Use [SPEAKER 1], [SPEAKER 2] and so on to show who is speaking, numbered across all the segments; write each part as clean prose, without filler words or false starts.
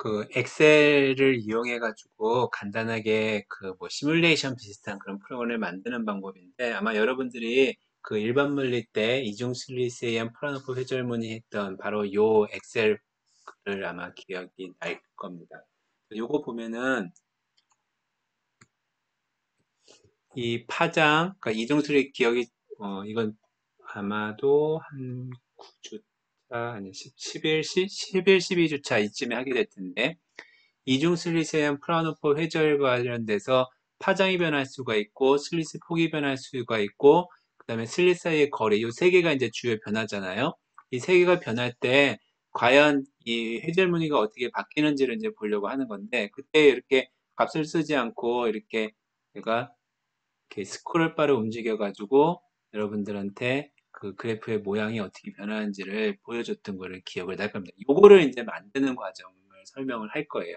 [SPEAKER 1] 그 엑셀을 이용해 가지고 간단하게 그 뭐 시뮬레이션 비슷한 그런 프로그램을 만드는 방법인데 아마 여러분들이 그 일반 물리 때 이중 슬릿에 의한 프라노프 회절문이 했던 바로 요 엑셀을 아마 기억이 날 겁니다. 요거 보면은 이 파장, 그러니까 이중 슬릿 기억이 이건 아마도 한 9주차 아니 11, 12주차 이쯤에 하게 될 텐데 이중 슬릿에 의한 프라우노프 회절 관련돼서 파장이 변할 수가 있고 슬릿의 폭이 변할 수가 있고 그 다음에 슬릿 사이의 거리 이 세 개가 이제 주요 변화잖아요. 이 세 개가 변할 때 과연 이 회절 무늬가 어떻게 바뀌는지를 이제 보려고 하는 건데 그때 이렇게 값을 쓰지 않고 이렇게 제가 이렇게 스크롤 바를 움직여 가지고 여러분들한테 그 그래프의 모양이 어떻게 변하는지를 보여줬던 거를 기억을 날 겁니다. 요거를 이제 만드는 과정을 설명을 할 거예요.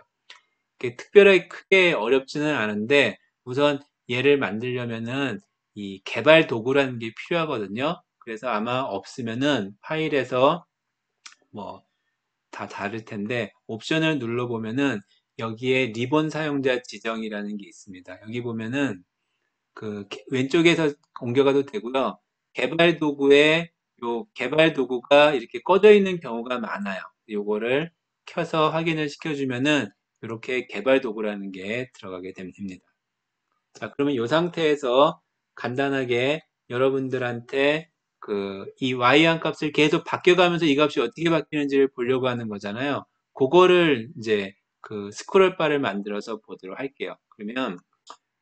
[SPEAKER 1] 특별하게 크게 어렵지는 않은데 우선 얘를 만들려면은 이 개발 도구라는 게 필요하거든요. 그래서 아마 없으면은 파일에서 뭐 다 다를 텐데 옵션을 눌러보면은 여기에 리본 사용자 지정이라는 게 있습니다. 여기 보면은 그 왼쪽에서 옮겨가도 되고요. 개발 도구에 요 개발 도구가 이렇게 꺼져 있는 경우가 많아요. 요거를 켜서 확인을 시켜주면은 이렇게 개발 도구라는 게 들어가게 됩니다. 자, 그러면 이 상태에서 간단하게 여러분들한테 그 이 y1 값을 계속 바뀌어가면서 이 값이 어떻게 바뀌는지를 보려고 하는 거잖아요. 그거를 이제 그 스크롤 바를 만들어서 보도록 할게요. 그러면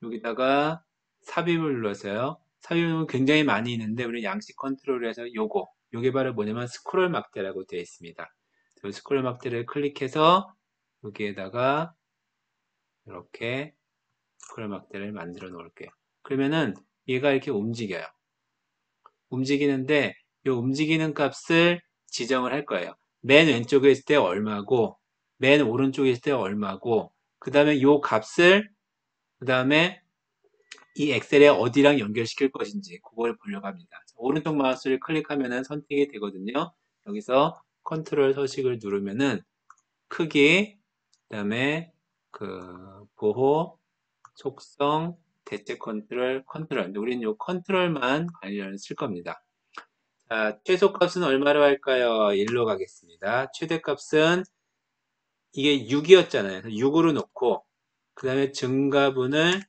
[SPEAKER 1] 여기다가 삽입을 눌러서요. 삽입은 굉장히 많이 있는데 우리 양식 컨트롤에서 요게 바로 뭐냐면 스크롤 막대라고 되어 있습니다. 스크롤 막대를 클릭해서 여기에다가 이렇게 스크롤 막대를 만들어 놓을게요. 그러면은 얘가 이렇게 움직여요. 움직이는데 이 움직이는 값을 지정을 할 거예요. 맨 왼쪽에 있을 때 얼마고 맨 오른쪽에 있을 때 얼마고 그 다음에 이 값을 그 다음에 이 엑셀에 어디랑 연결시킬 것인지 그걸 보려고 합니다. 오른쪽 마우스를 클릭하면 선택이 되거든요. 여기서 컨트롤 서식을 누르면은 크기, 그 다음에 그 보호, 속성, 대체 컨트롤, 컨트롤. 근데 우리는 이 컨트롤만 관련을 쓸 겁니다. 자, 최소값은 얼마로 할까요? 1로 가겠습니다. 최대값은 이게 6이었잖아요. 6으로 놓고 그 다음에 증가분을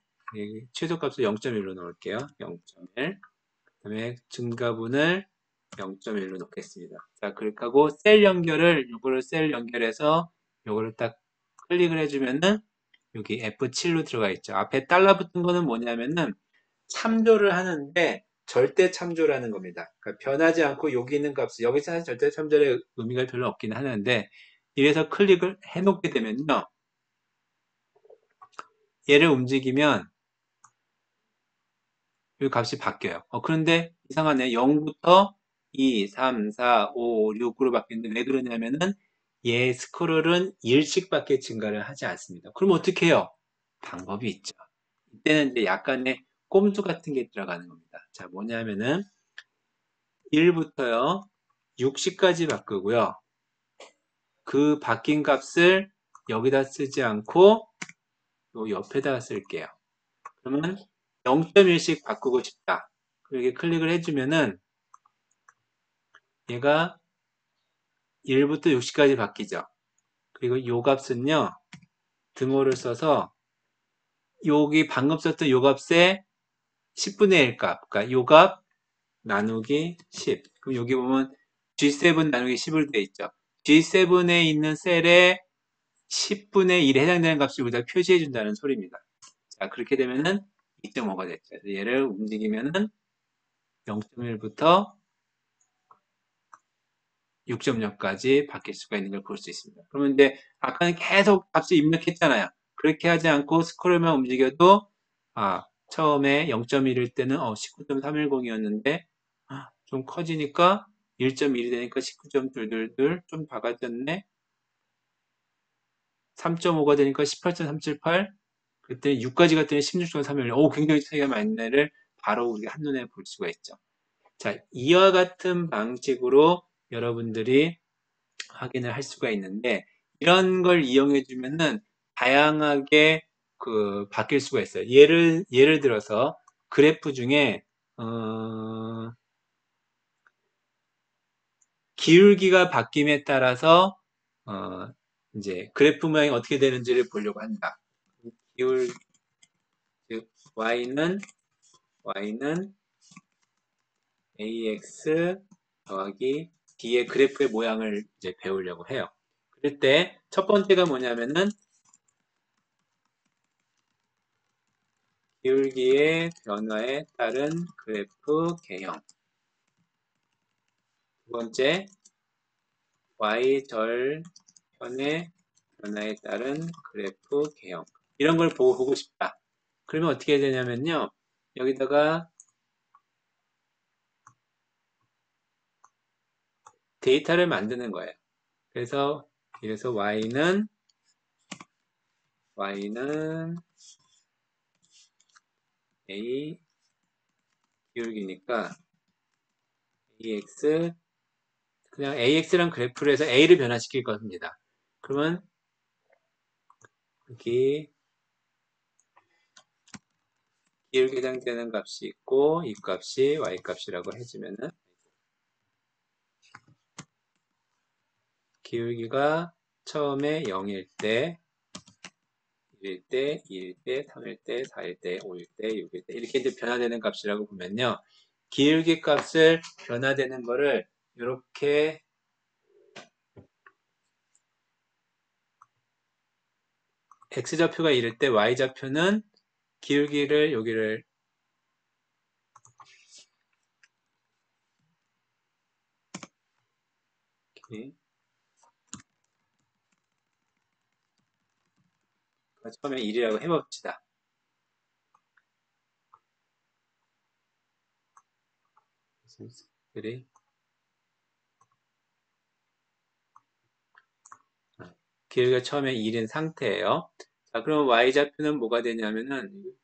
[SPEAKER 1] 최소값을 0.1로 놓을게요. 0.1. 그 다음에 증가분을 0.1로 놓겠습니다. 자, 그렇게 하고 셀 연결을 요거를 셀 연결해서 요거를 딱 클릭을 해주면은 여기 F7로 들어가 있죠. 앞에 달라붙은 거는 뭐냐면은 참조를 하는데 절대 참조라는 겁니다. 그러니까 변하지 않고 여기 있는 값을 여기서 사실 절대 참조의 의미가 별로 없긴 하는데 이래서 클릭을 해놓게 되면요. 얘를 움직이면 이 값이 바뀌어요. 그런데 이상하네. 0부터 2, 3, 4, 5, 6으로 바뀌는데 왜 그러냐면은 얘 스크롤은 1씩밖에 증가를 하지 않습니다. 그럼 어떻게 해요? 방법이 있죠. 이때는 이제 약간의 꼼수 같은 게 들어가는 겁니다. 자, 뭐냐면은 1부터요. 60까지 바꾸고요. 그 바뀐 값을 여기다 쓰지 않고 요 옆에다가 쓸게요. 그러면 0.1씩 바꾸고 싶다. 이렇게 클릭을 해주면은 얘가 1부터 60까지 바뀌죠. 그리고 요 값은요. 등호를 써서 여기 방금 썼던 요 값의 10분의 1 값, 그러니까 요 값 나누기 10. 그럼 여기 보면 G7 나누기 10으로 되어 있죠. G7에 있는 셀에 10분의 1에 해당되는 값을 여기다 표시해 준다는 소리입니다. 자, 그렇게 되면은 2.5가 됐죠. 그래서 얘를 움직이면은 0.1부터 6.0까지 바뀔 수가 있는 걸 볼 수 있습니다. 그러면 이제 아까는 계속 값을 입력했잖아요. 그렇게 하지 않고 스크롤만 움직여도 처음에 0.1일 때는 19.310이었는데 좀 커지니까 1.1이 되니까 19.222 좀 작아졌네. 3.5가 되니까 18.378 그때 6까지 갔더니 16.316 굉장히 차이가 많은 애를 바로 우리가 한눈에 볼 수가 있죠. 자, 이와 같은 방식으로 여러분들이 확인을 할 수가 있는데 이런 걸 이용해 주면은 다양하게 바뀔 수가 있어요. 예를 들어서 그래프 중에 기울기가 바뀜에 따라서 어, 이제 그래프 모양이 어떻게 되는지를 보려고 한다. 기울 즉 y는 ax 더하기 b의 그래프의 모양을 이제 배우려고 해요. 그럴 때 첫 번째가 뭐냐면은 기울기의 변화에 따른 그래프 개형. 두 번째, y절편의 변화에 따른 그래프 개형. 이런 걸 보고 싶다. 그러면 어떻게 되냐면요. 여기다가 데이터를 만드는 거예요. 그래서 y는 a 기울기니까 ax 그냥 ax랑 그래프를 해서 a를 변화시킬 겁니다. 그러면 여기 기울기 해당되는 값이 있고 이 값이 y 값이라고 해주면은 기울기가 처음에 0일 때 1일 때, 2일 때, 3일 때, 4일 때, 5일 때, 6일 때 이렇게 이제 변화되는 값이라고 보면요. 기울기 값을 변화되는 거를 이렇게 x좌표가 이럴 때 y좌표는 기울기를 여기를 이렇게 처음에 1이라고 해봅시다. 그래. 기울기가 처음에 1인 상태예요. 자, 그럼 y좌표는 뭐가 되냐면은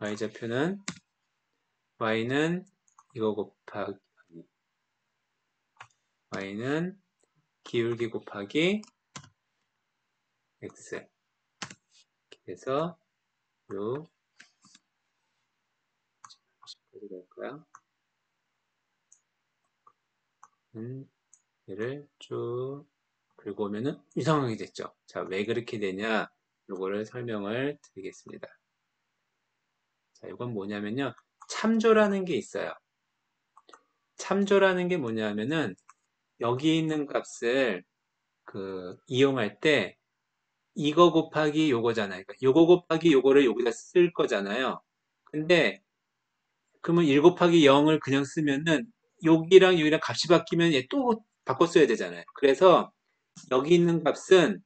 [SPEAKER 1] y좌표는 y는 이거 곱하기 y는 기울기 곱하기 x 그래서 요 어디 갈까요? 얘를 쭉 긁어오면은 이상하게 됐죠. 자, 왜 그렇게 되냐? 요거를 설명을 드리겠습니다. 자, 이건 뭐냐면요. 참조라는 게 있어요. 참조라는 게 뭐냐면은 여기 있는 값을 이용할 때 이거 곱하기 요거잖아요. 그러니까 요거 곱하기 요거를 여기다 쓸 거잖아요. 근데 그러면 1 곱하기 0을 그냥 쓰면은 여기랑 여기랑 값이 바뀌면 얘 또 바꿔 써야 되잖아요. 그래서 여기 있는 값은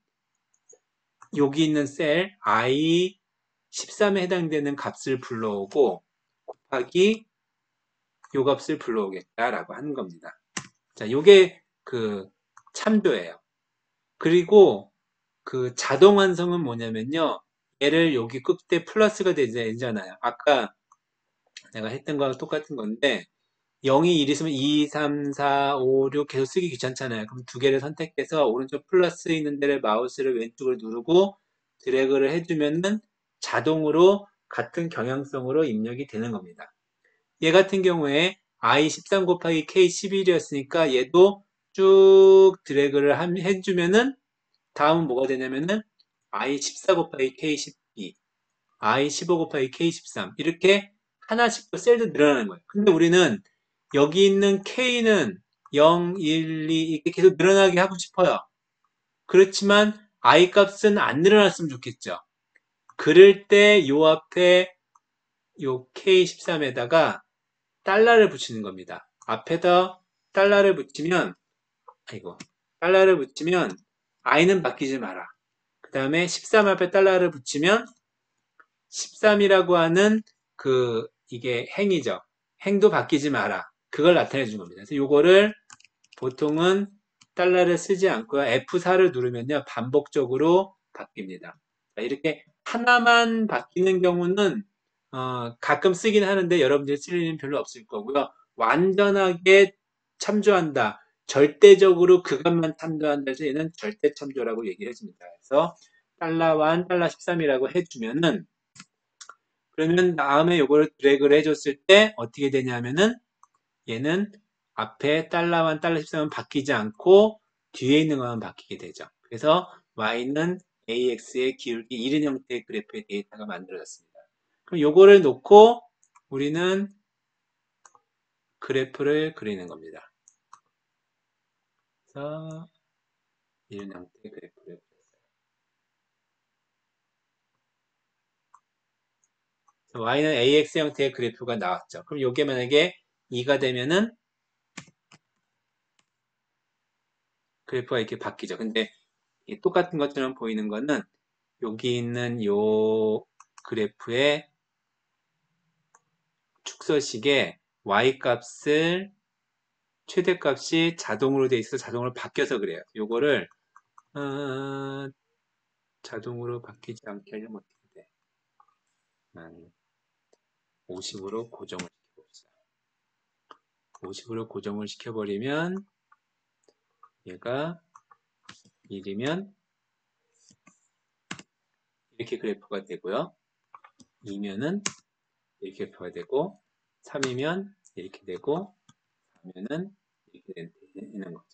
[SPEAKER 1] 여기 있는 셀 i13에 해당되는 값을 불러오고 곱하기 요 값을 불러오겠다라고 하는 겁니다. 자, 요게 참조예요. 그리고 자동 완성은 뭐냐면요. 얘를 여기 끝에 플러스가 되잖아요. 아까 내가 했던 거랑 똑같은 건데 0이 1 있으면 2, 3, 4, 5, 6 계속 쓰기 귀찮잖아요. 그럼 두 개를 선택해서 오른쪽 플러스 있는 데를 마우스를 왼쪽을 누르고 드래그를 해주면은 자동으로 같은 경향성으로 입력이 되는 겁니다. 얘 같은 경우에 i13 곱하기 k11이었으니까 얘도 쭉 드래그를 해주면은 다음은 뭐가 되냐면은 i14 곱하기 k12, i15 곱하기 k13 이렇게 하나씩 또 셀도 늘어나는 거예요. 근데 우리는 여기 있는 k는 0, 1, 2 이렇게 계속 늘어나게 하고 싶어요. 그렇지만 i 값은 안 늘어났으면 좋겠죠. 그럴 때 요 앞에 요 k13에다가 달러를 붙이는 겁니다. 앞에다 달러를 붙이면 달러를 붙이면 i는 바뀌지 마라. 그 다음에 13 앞에 달러를 붙이면 13이라고 하는 이게 행이죠. 행도 바뀌지 마라. 그걸 나타내 준 겁니다. 그래서 요거를 보통은 달러를 쓰지 않고요. F4를 누르면요. 반복적으로 바뀝니다. 이렇게 하나만 바뀌는 경우는 가끔 쓰긴 하는데 여러분들이 쓸 일은 별로 없을 거고요. 완전하게 참조한다. 절대적으로 그것만 참조한다 해서 얘는 절대 참조라고 얘기를 해줍니다. 그래서 달러1, 달러13이라고 해주면은 그러면 다음에 요거를 드래그를 해줬을 때 어떻게 되냐면은 얘는 앞에 달러1, 달러13은 바뀌지 않고 뒤에 있는 것만 바뀌게 되죠. 그래서 y는 ax의 기울기 1인 형태의 그래프의 데이터가 만들어졌습니다. 그럼 요거를 놓고 우리는 그래프를 그리는 겁니다. 그래서 이런 형태의 그래프를 그렸어요. y는 ax 형태의 그래프가 나왔죠. 그럼 요게 만약에 2가 되면은 그래프가 이렇게 바뀌죠. 근데 똑같은 것처럼 보이는 거는 여기 있는 요 그래프의 축소식에 y 최대값이 자동으로 돼 있어서 자동으로 바뀌어서 그래요. 요거를 자동으로 바뀌지 않게 하려면 어떻게 돼? 50으로 고정을 시켜봅시다. 50으로 고정을 시켜버리면 얘가 1이면 이렇게 그래프가 되고요. 2면은 이렇게 그래프가 되고 3이면 이렇게 되고 4면은 이렇게 되는 거죠.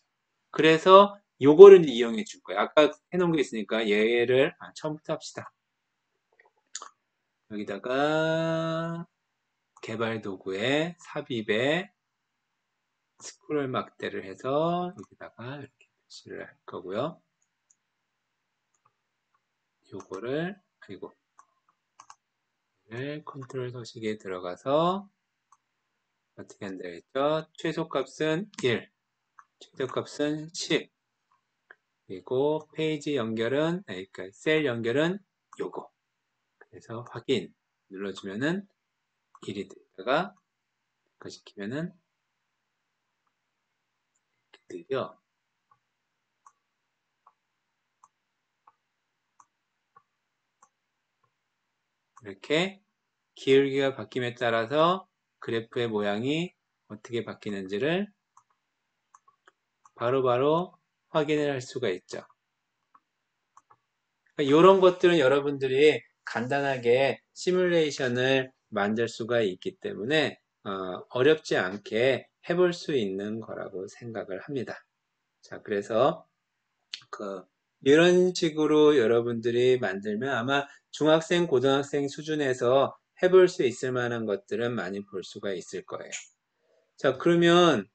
[SPEAKER 1] 그래서 요거를 이제 이용해 줄 거예요. 아까 해놓은 게 있으니까 얘를 처음부터 합시다. 여기다가 개발 도구에 삽입에 스크롤 막대를 해서 여기다가 이렇게 표시를 할 거고요. 요거를 컨트롤 서식에 들어가서 어떻게 한다 했죠? 최소값은 1, 최저값은 10, 그리고 페이지 연결은 그러니까 셀 연결은 요거. 그래서 확인 눌러주면은 1이 되다가 시키면은 드디어 이렇게 기울기가 바뀜에 따라서 그래프의 모양이 어떻게 바뀌는지를 바로바로 확인을 할 수가 있죠. 이런 것들은 여러분들이 간단하게 시뮬레이션을 만들 수가 있기 때문에 어렵지 않게 해볼 수 있는 거라고 생각을 합니다. 자, 그래서 이런 식으로 여러분들이 만들면 아마 중학생, 고등학생 수준에서 해볼 수 있을 만한 것들은 많이 볼 수가 있을 거예요. 자, 그러면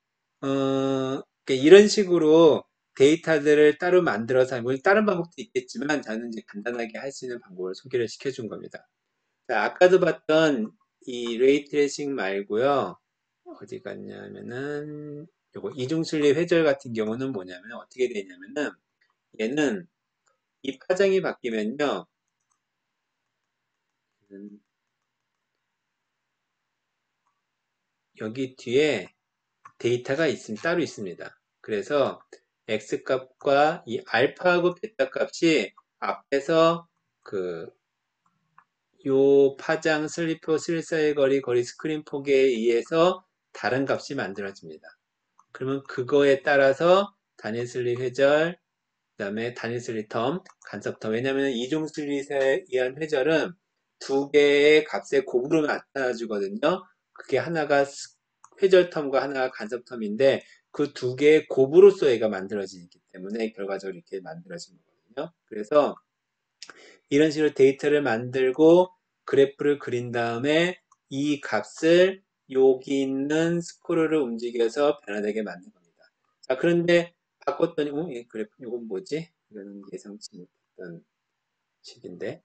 [SPEAKER 1] 이런 식으로 데이터들을 따로 만들어서 뭐 다른 방법도 있겠지만 저는 이제 간단하게 할 수 있는 방법을 소개를 시켜준 겁니다. 자, 아까도 봤던 이 레이 트레이싱 말고요. 어디 갔냐면은 요거 이중순리 회절 같은 경우는 뭐냐면 어떻게 되냐면은 얘는 이 파장이 바뀌면요. 여기 뒤에 데이터가 따로 있습니다. 그래서 x값과 이 알파하고 베타 값이 앞에서 요 파장 슬리퍼 실사의 거리 스크린 폭에 의해서 다른 값이 만들어집니다. 그러면 그거에 따라서 단일 슬립 회절, 그 다음에 단일 슬립 텀, 간섭 텀. 왜냐하면 이중 슬립에 의한 회절은 두 개의 값의 곱으로 나타나주거든요. 그게 하나가 회절 텀과 하나가 간섭 텀인데 그 두 개의 곱으로써 얘가 만들어지기 때문에 결과적으로 이렇게 만들어진 거거든요. 그래서 이런 식으로 데이터를 만들고 그래프를 그린 다음에 이 값을 여기 있는 스크롤을 움직여서 변화되게 만든 겁니다. 자, 그런데 바꿨더니, 이 그래프, 이건 뭐지? 이거는 예상치 못했던 식인데.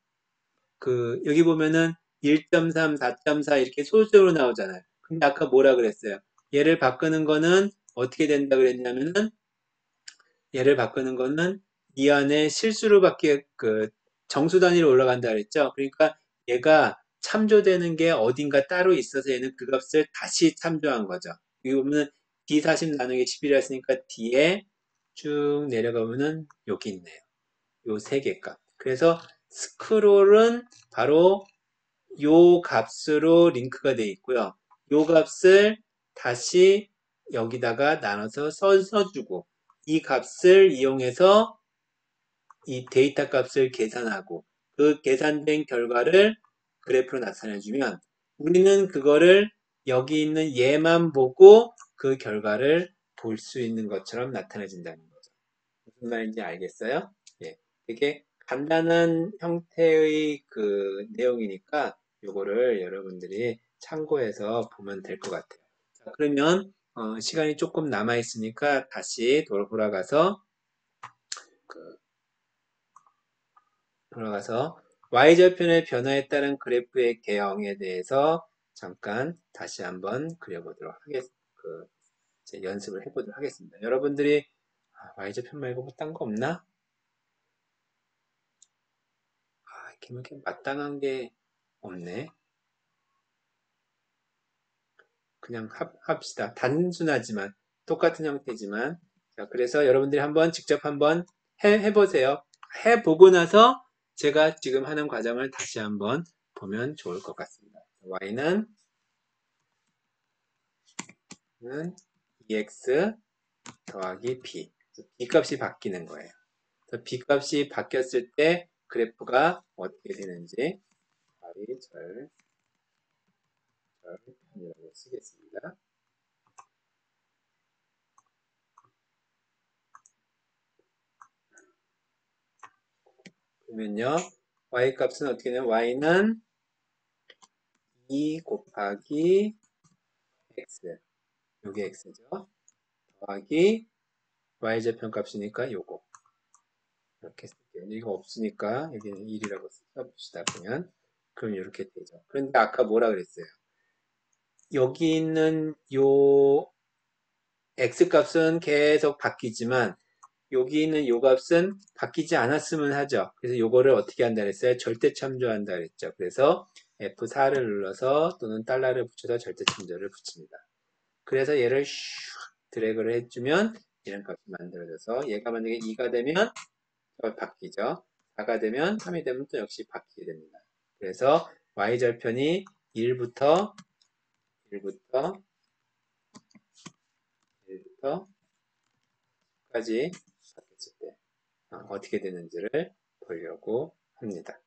[SPEAKER 1] 여기 보면은 1.3, 4.4 이렇게 소수적으로 나오잖아요. 근데 아까 뭐라 그랬어요? 얘를 바꾸는 거는 어떻게 된다 그랬냐면은, 얘를 바꾸는 거는 이 안에 실수로 정수 단위로 올라간다 그랬죠. 그러니까 얘가 참조되는 게 어딘가 따로 있어서 얘는 그 값을 다시 참조한 거죠. 여기 보면은 D40 나누기 11이라 했으니까 D에 쭉 내려가면은 여기 있네요. 요 세 개 값. 그래서 스크롤은 바로 요 값으로 링크가 되어 있고요. 요 값을 다시 여기다가 나눠서 써주고 이 값을 이용해서 이 데이터 값을 계산하고 그 계산된 결과를 그래프로 나타내주면 우리는 그거를 여기 있는 얘만 보고 그 결과를 볼 수 있는 것처럼 나타내진다는 거죠. 무슨 말인지 알겠어요? 예. 되게 간단한 형태의 그 내용이니까 요거를 여러분들이 참고해서 보면 될 것 같아요. 자, 그러면 시간이 조금 남아 있으니까 다시 돌아가서 Y절편의 변화에 따른 그래프의 개형에 대해서 잠깐 다시 한번 그려보도록 하겠습니다. 이제 연습을 해보도록 하겠습니다. 여러분들이 Y절편 말고 뭐 딴 거 없나? 이렇게 마땅한 게 없네. 그냥 합시다. 단순하지만 똑같은 형태지만 자, 그래서 여러분들이 한번 직접 한번 해보세요. 해보고 나서 제가 지금 하는 과정을 다시 한번 보면 좋을 것 같습니다. Y는 EX 더하기 B. B 값이 바뀌는 거예요. B 값이 바뀌었을 때 그래프가 어떻게 되는지 Y절편이라고 쓰겠습니다. 그러면요. Y 값은 어떻게 되냐면 Y는 2 곱하기 X. 요게 X죠. 더하기 Y절편 값이니까 요거. 이렇게 쓸게요. 이거 없으니까 여기는 1이라고 써봅시다. 그럼 이렇게 되죠. 그런데 아까 뭐라 그랬어요? 여기 있는 요 X값은 계속 바뀌지만 여기 있는 요 값은 바뀌지 않았으면 하죠. 그래서 요거를 어떻게 한다 그랬어요? 절대 참조한다 그랬죠. 그래서 F4를 눌러서 또는 달러를 붙여서 절대 참조를 붙입니다. 그래서 얘를 슉 드래그를 해주면 이런 값이 만들어져서 얘가 만약에 2가 되면 바뀌죠. 4가 되면 3이 되면 또 역시 바뀌게 됩니다. 그래서 Y절편이 1부터 1까지 바뀌었을 때 어떻게 되는지를 보려고 합니다.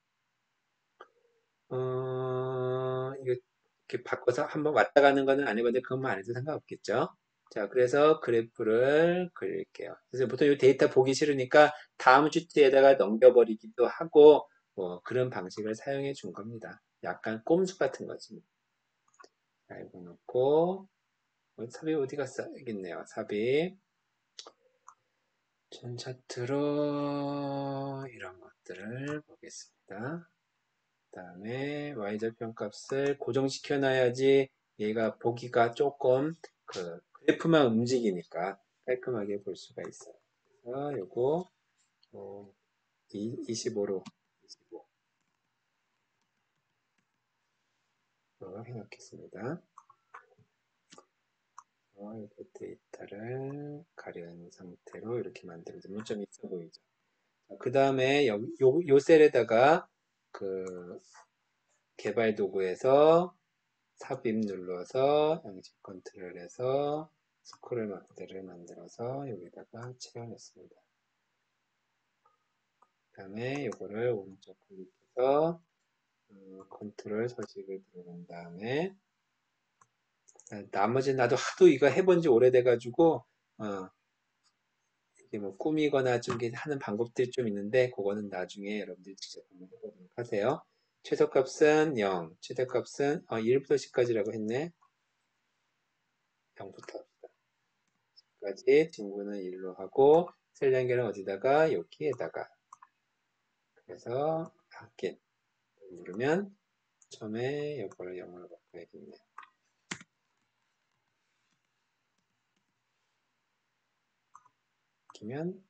[SPEAKER 1] 이거 이렇게 바꿔서 한번 왔다 가는 거는 아니거든요. 그것만 안 해도 상관없겠죠. 자, 그래서 그래프를 그릴게요. 그래서 보통 이 데이터 보기 싫으니까 다음 시트에다가 넘겨버리기도 하고, 뭐, 그런 방식을 사용해 준 겁니다. 약간 꼼수 같은 거지. 자, 이거 놓고, 삽입 어디 갔어? 여기 있네요. 삽입. 전 차트로 이런 것들을 보겠습니다. 그 다음에 Y절편 값을 고정시켜 놔야지 얘가 보기가 조금 그래프만 움직이니까 깔끔하게 볼 수가 있어요. 그래서 요거 25로 25로 해놓겠습니다. 이렇게 데이터를 가려는 상태로 이렇게 만들어주면 좀 있어 보이죠. 그 다음에 요 셀에다가 그 개발 도구에서 삽입 눌러서 양식 컨트롤해서 스크롤 막대를 만들어서 여기다가 채워냈습니다. 그 다음에 이거를 오른쪽 클릭해서 컨트롤 서식을 들어간 다음에 나머지 나도 하도 이거 해본 지 오래돼가지고 이게 뭐 꾸미거나 좀 하는 방법들이 좀 있는데 그거는 나중에 여러분들이 직접 한번 해보도록 하세요. 최소값은 0, 최대값은 1부터 10까지라고 했네. 0부터 까지 친구는 1로 하고 셀 연결은 어디다가 여기에다가 그래서 바뀐 누르면 처음에 이거를 0으로 바꿔야겠네. 바뀌면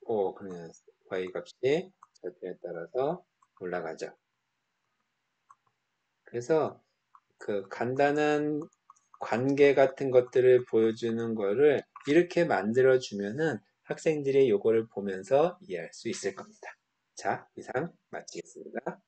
[SPEAKER 1] 그러면 y 값이 절편에 따라서 올라가죠. 그래서 그 간단한 관계 같은 것들을 보여주는 거를 이렇게 만들어 주면은 학생들이 요거를 보면서 이해할 수 있을 겁니다. 자, 이상 마치겠습니다.